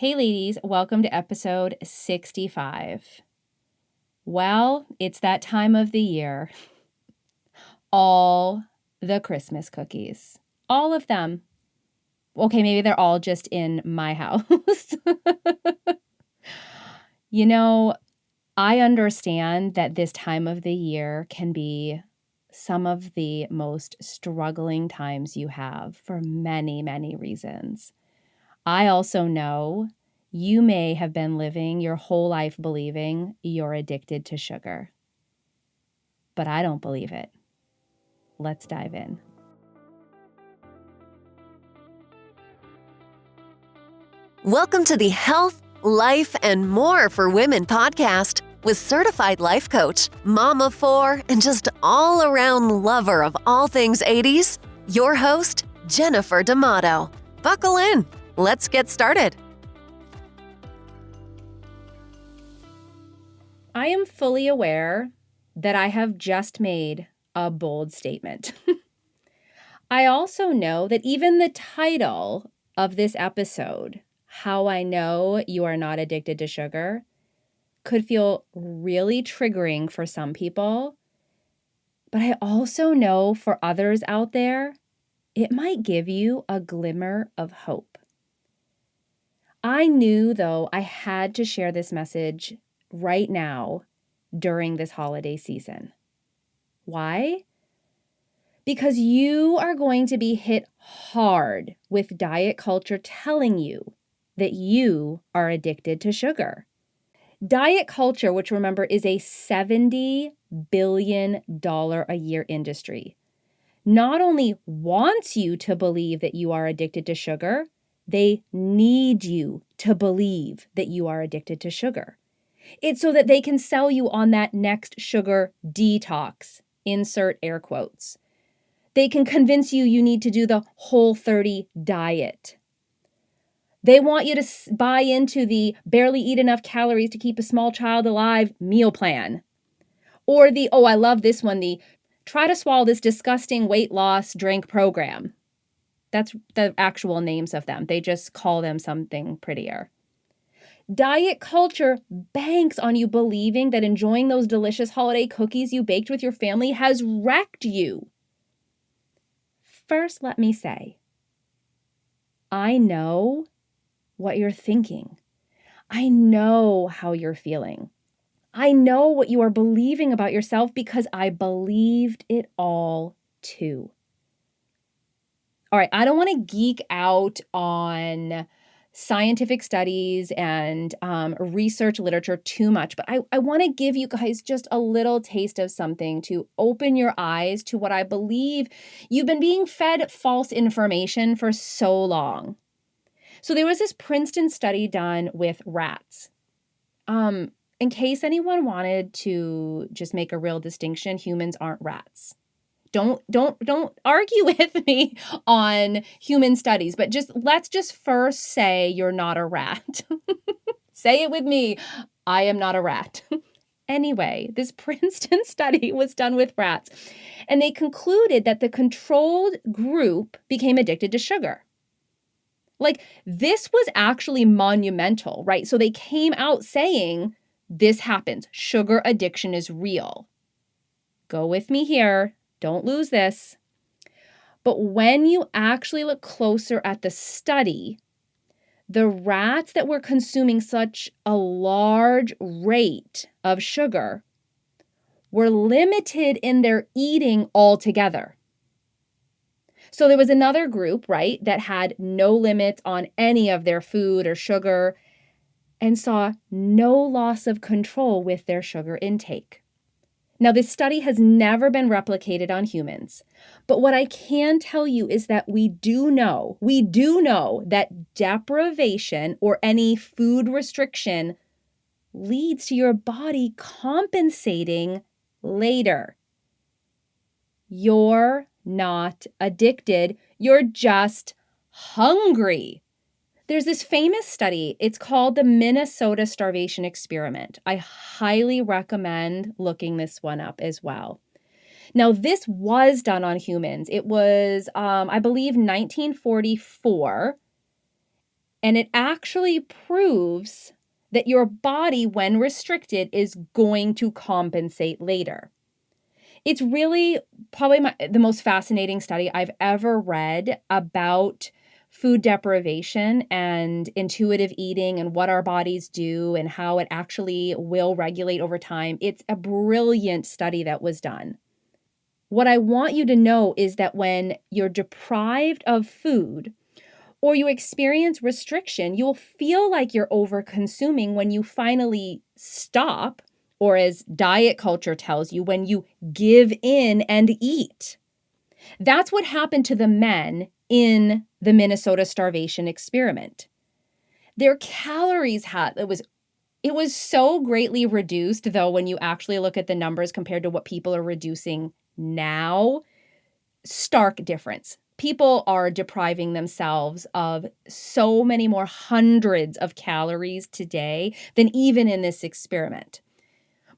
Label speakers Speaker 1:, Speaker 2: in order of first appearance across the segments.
Speaker 1: Hey ladies, welcome to episode 65. Well, it's that time of the year. All the Christmas cookies. All of them. Okay, maybe they're all just in my house. You know, I understand that this time of the year can be some of the most struggling times you have for many, many reasons. I also know you may have been living your whole life believing you're addicted to sugar. But I don't believe it. Let's dive in.
Speaker 2: Welcome to the Health, Life, and More for Women podcast with certified life coach, mom of four, and just all-around lover of all things 80s, your host, Jennifer D'Amato. Buckle in. Let's get started.
Speaker 1: I am fully aware that I have just made a bold statement. I also know that even the title of this episode, How I Know You Are Not Addicted to Sugar, could feel really triggering for some people. But I also know for others out there, it might give you a glimmer of hope. I knew, though, I had to share this message right now during this holiday season. Why? Because you are going to be hit hard with diet culture telling you that you are addicted to sugar. Diet culture, which remember is a $70 billion a year industry, not only wants you to believe that you are addicted to sugar, they need you to believe that you are addicted to sugar. It's so that they can sell you on that next sugar detox, insert air quotes. They can convince you you need to do the Whole30 diet. They want you to buy into the barely eat enough calories to keep a small child alive meal plan. Or the, oh, I love this one, the try to swallow this disgusting weight loss drink program. That's the actual names of them. They just call them something prettier. Diet culture banks on you believing that enjoying those delicious holiday cookies you baked with your family has wrecked you. First, let me say, I know what you're thinking. I know how you're feeling. I know what you are believing about yourself because I believed it all too. All right, I don't want to geek out on scientific studies and research literature too much, but I want to give you guys just a little taste of something to open your eyes to what I believe you've been being fed false information for so long. So there was this Princeton study done with rats. In case anyone wanted to just make a real distinction, humans aren't rats. Don't argue with me on human studies, but let's just first say you're not a rat. Say it with me. I am not a rat. Anyway, this Princeton study was done with rats, and they concluded that the controlled group became addicted to sugar. Like, this was actually monumental, right? So they came out saying, this happens. Sugar addiction is real. Go with me here. Don't lose this. But when you actually look closer at the study, the rats that were consuming such a large rate of sugar were limited in their eating altogether. So there was another group, right, that had no limits on any of their food or sugar and saw no loss of control with their sugar intake. Now, this study has never been replicated on humans, but what I can tell you is that we do know that deprivation or any food restriction leads to your body compensating later. You're not addicted, you're just hungry. There's this famous study. It's called the Minnesota Starvation Experiment. I highly recommend looking this one up as well. Now, this was done on humans. It was, I believe, 1944. And it actually proves that your body, when restricted, is going to compensate later. It's really probably the most fascinating study I've ever read about food deprivation and intuitive eating and what our bodies do and how it actually will regulate over time. It's a brilliant study that was done. What I want you to know is that when you're deprived of food or you experience restriction, you'll feel like you're over consuming when you finally stop, or as diet culture tells you, when you give in and eat. That's what happened to the men in the Minnesota Starvation Experiment. Their calories it was so greatly reduced, though, when you actually look at the numbers compared to what people are reducing now. Stark difference. People are depriving themselves of so many more hundreds of calories today than even in this experiment.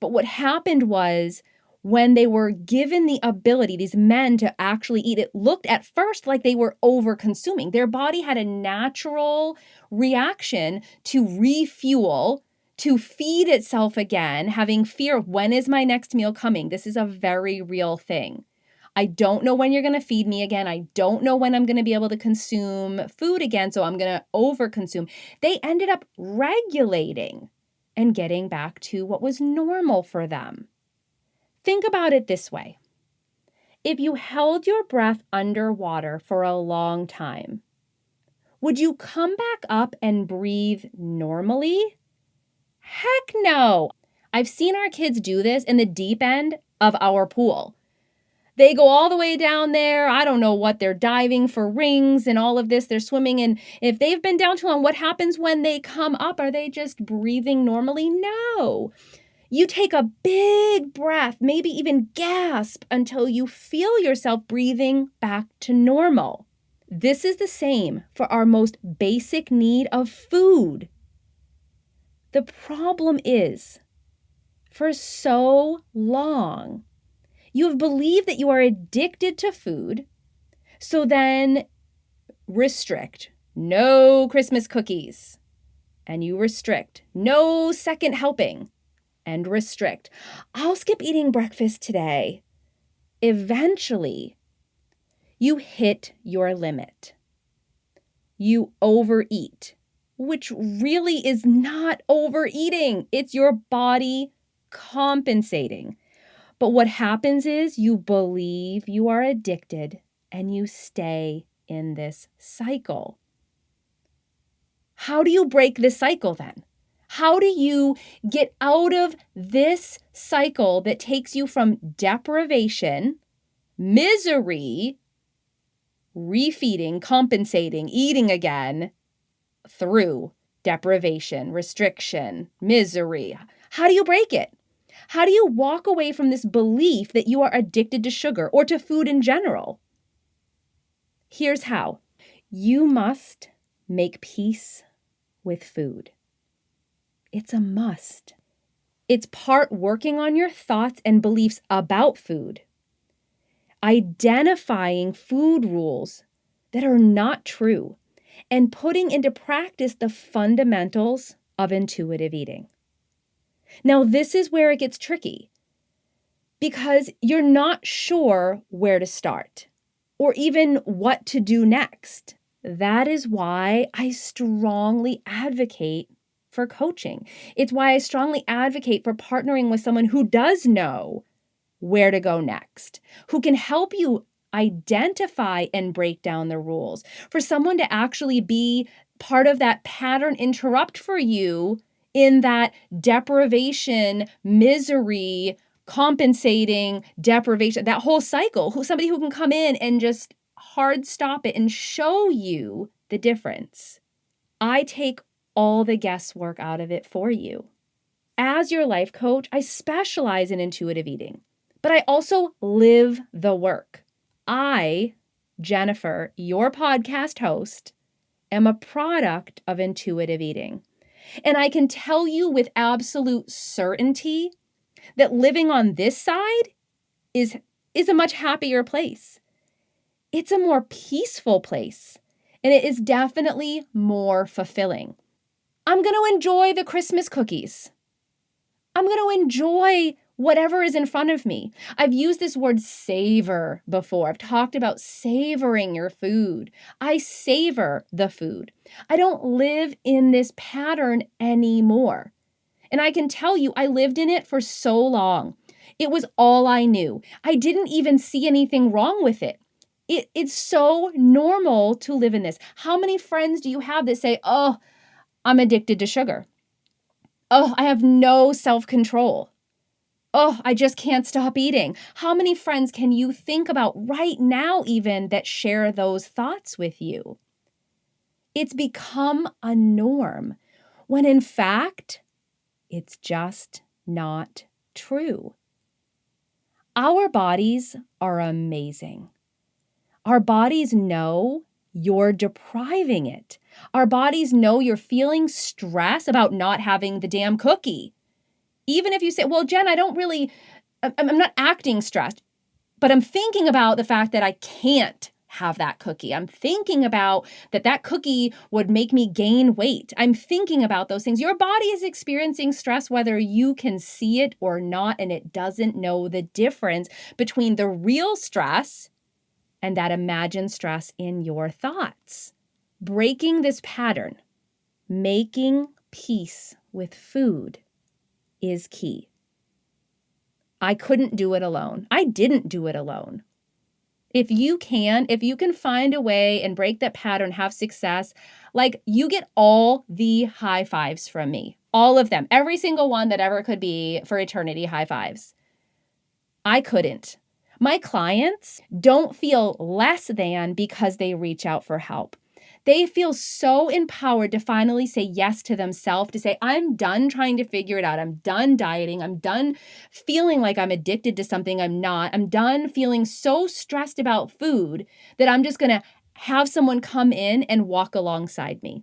Speaker 1: But what happened was when they were given the ability, these men, to actually eat, it looked at first like they were over consuming. Their body had a natural reaction to refuel, to feed itself again, having fear of when is my next meal coming? This is a very real thing. I don't know when you're going to feed me again. I don't know when I'm going to be able to consume food again, so I'm going to overconsume. They ended up regulating and getting back to what was normal for them. Think about it this way. If you held your breath underwater for a long time, would you come back up and breathe normally? Heck no. I've seen our kids do this in the deep end of our pool. They go all the way down there. I don't know what they're diving for, rings and all of this. They're swimming. And if they've been down too long, what happens when they come up? Are they just breathing normally? No. You take a big breath, maybe even gasp until you feel yourself breathing back to normal. This is the same for our most basic need of food. The problem is, for so long, you have believed that you are addicted to food, so then restrict. No Christmas cookies. And you restrict. No second helping. And restrict. I'll skip eating breakfast today. Eventually, you hit your limit. You overeat, which really is not overeating. It's your body compensating. But what happens is you believe you are addicted and you stay in this cycle. How do you break this cycle then? How do you get out of this cycle that takes you from deprivation, misery, refeeding, compensating, eating again, through deprivation, restriction, misery? How do you break it? How do you walk away from this belief that you are addicted to sugar or to food in general? Here's how. You must make peace with food. It's a must. It's part working on your thoughts and beliefs about food, identifying food rules that are not true, and putting into practice the fundamentals of intuitive eating. Now, this is where it gets tricky because you're not sure where to start or even what to do next. That is why I strongly advocate for coaching. It's why I strongly advocate for partnering with someone who does know where to go next, who can help you identify and break down the rules, for someone to actually be part of that pattern interrupt for you in that deprivation, misery, compensating, deprivation, that whole cycle, somebody who can come in and just hard stop it and show you the difference. I take all the guesswork out of it for you. As your life coach, I specialize in intuitive eating, but I also live the work. I, Jennifer, your podcast host, am a product of intuitive eating. And I can tell you with absolute certainty that living on this side is a much happier place. It's a more peaceful place. And it is definitely more fulfilling. I'm going to enjoy the Christmas cookies. I'm going to enjoy whatever is in front of me. I've used this word savor before. I've talked about savoring your food. I savor the food. I don't live in this pattern anymore. And I can tell you, I lived in it for so long. It was all I knew. I didn't even see anything wrong with it. It's so normal to live in this. How many friends do you have that say, oh, I'm addicted to sugar? Oh, I have no self-control. Oh, I just can't stop eating. How many friends can you think about right now even that share those thoughts with you? It's become a norm when in fact, it's just not true. Our bodies are amazing. Our bodies know you're depriving it. Our bodies know you're feeling stress about not having the damn cookie. Even if you say, well, Jen, I'm not acting stressed, but I'm thinking about the fact that I can't have that cookie. I'm thinking about that cookie would make me gain weight. I'm thinking about those things. Your body is experiencing stress whether you can see it or not, and it doesn't know the difference between the real stress and that imagined stress in your thoughts. Breaking this pattern, making peace with food is key. I couldn't do it alone. I didn't do it alone. If you can find a way and break that pattern, have success, like you get all the high fives from me, all of them, every single one that ever could be for eternity high fives. I couldn't. My clients don't feel less than because they reach out for help. They feel so empowered to finally say yes to themselves, to say, I'm done trying to figure it out. I'm done dieting. I'm done feeling like I'm addicted to something I'm not. I'm done feeling so stressed about food that I'm just going to have someone come in and walk alongside me.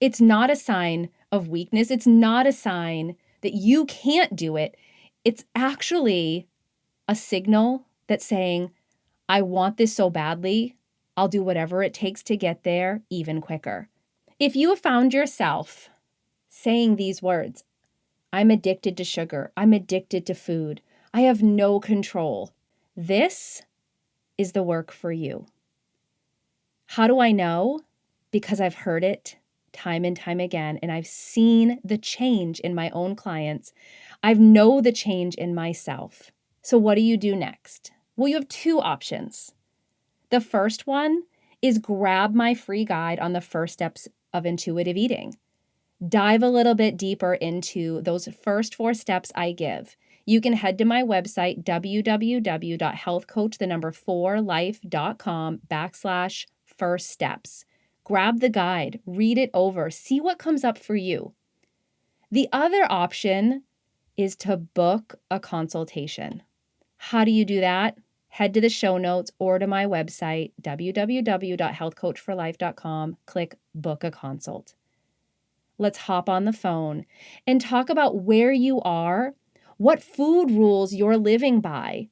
Speaker 1: It's not a sign of weakness. It's not a sign that you can't do it. It's actually a signal that's saying, I want this so badly, I'll do whatever it takes to get there even quicker. If you have found yourself saying these words, I'm addicted to sugar, I'm addicted to food, I have no control, this is the work for you. How do I know? Because I've heard it time and time again, and I've seen the change in my own clients. I know the change in myself. So what do you do next? Well, you have two options. The first one is grab my free guide on the first steps of intuitive eating. Dive a little bit deeper into those first 4 steps I give. You can head to my website, www.healthcoach4life.com/first steps. Grab the guide, read it over, see what comes up for you. The other option is to book a consultation. How do you do that? Head to the show notes or to my website, www.healthcoach4life.com, click book a consult. Let's hop on the phone and talk about where you are, what food rules you're living by,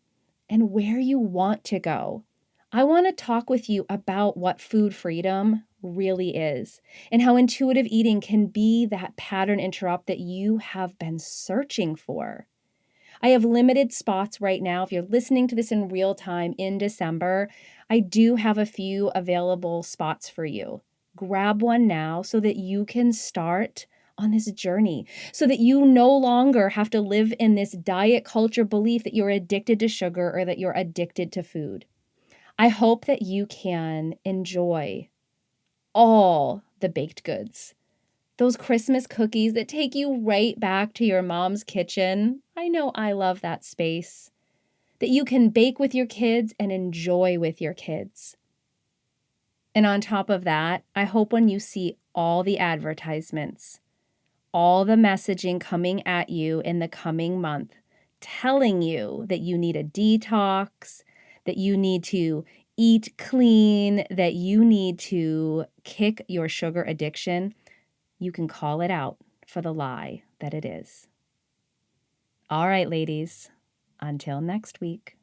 Speaker 1: and where you want to go. I want to talk with you about what food freedom really is and how intuitive eating can be that pattern interrupt that you have been searching for. I have limited spots right now. If you're listening to this in real time in December, I do have a few available spots for you. Grab one now so that you can start on this journey, so that you no longer have to live in this diet culture belief that you're addicted to sugar or that you're addicted to food. I hope that you can enjoy all the baked goods. Those Christmas cookies that take you right back to your mom's kitchen. I know I love that space. That you can bake with your kids and enjoy with your kids. And on top of that, I hope when you see all the advertisements, all the messaging coming at you in the coming month, telling you that you need a detox, that you need to eat clean, that you need to kick your sugar addiction, you can call it out for the lie that it is. All right, ladies, until next week.